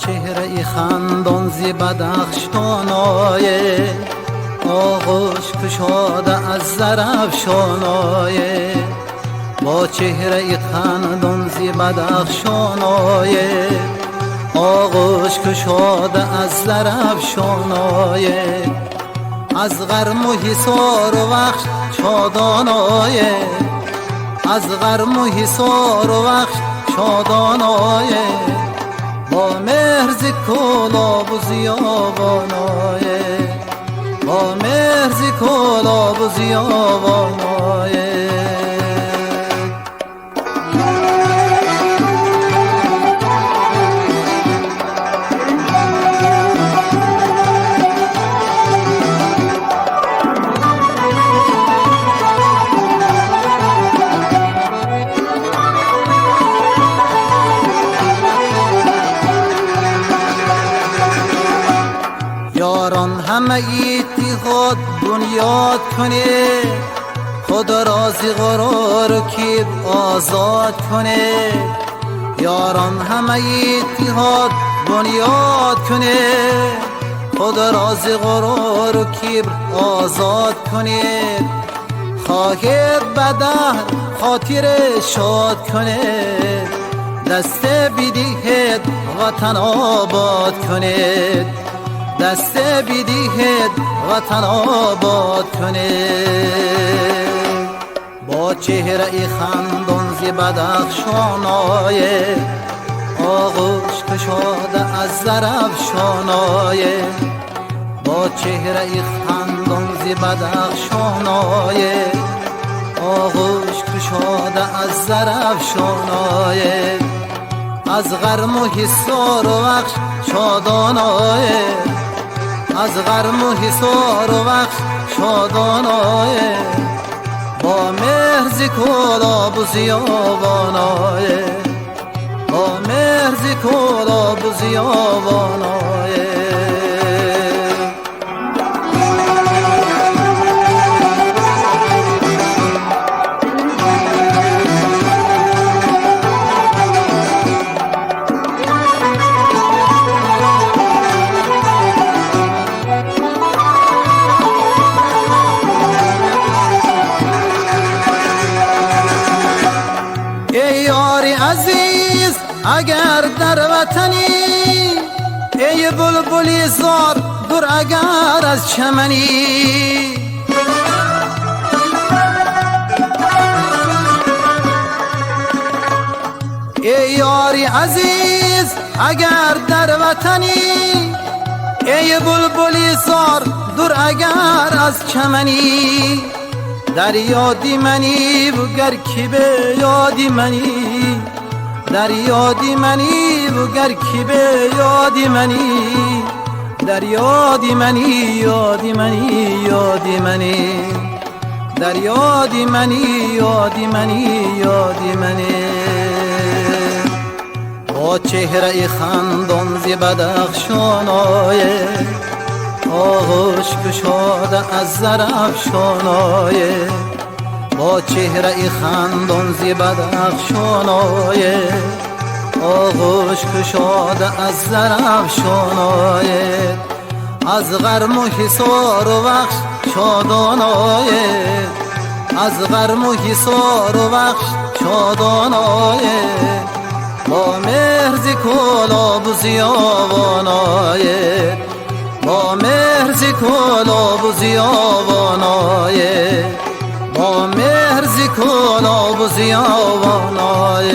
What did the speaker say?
چهره خندان زی بدخشانای آغوش کشاده از زرافشانای با چهره خندان زی بدخشانای آغوش کشاده از زرافشانای از غرم و حصار و وقت شادانای از غرم و حصار و وقت شادانای با مهرز کلاب و زیابانای با مهرز کلاب و زیابانای یاران همه اتحاد بنیاد کنه خود رازی قرار و کیب آزاد کنه یاران همه اتحاد بنیاد کنه خود رازی قرار و کیب آزاد کنه خواهد بدر خاطر شاد کنه دست بدهد وطن آباد کنه دست بدهد وطن آباد کنه با چهره خندان زی بدخشانای آغوش کشاده از زرافشانای با چهره خندان زی بدخشانای آغوش کشاده از زرافشانای از غرم و حصار و وقت شادانای از غرم و حصار و وقت شادانای با مهرز کلاب و زیابانای با مهرز کلاب و زیابانای عزیز اگر در وطنی ای بلبلی زار دور اگر از چمنی ای یاری عزیز اگر در وطنی ای بلبلی زار دور اگر از چمنی در یادی منی وگر کی به یادی منی در یادی منی وگر کی به یادی منی در یادی منی یادی منی یادی منی در یادی منی یادی منی یادی منی با چهره خندان زی بدخشانای آغوش کشاده از زرافشانای با چهره خندان زی بدخشانای آغوش کشاده از زرافشانای از غرم و حصار و وقت شادانای از غرم و حصار و وقت شادانای با مهرز کلاب و زیابانای با مهرز کلاب و زیابانای با مهرز کلاب و زیابانای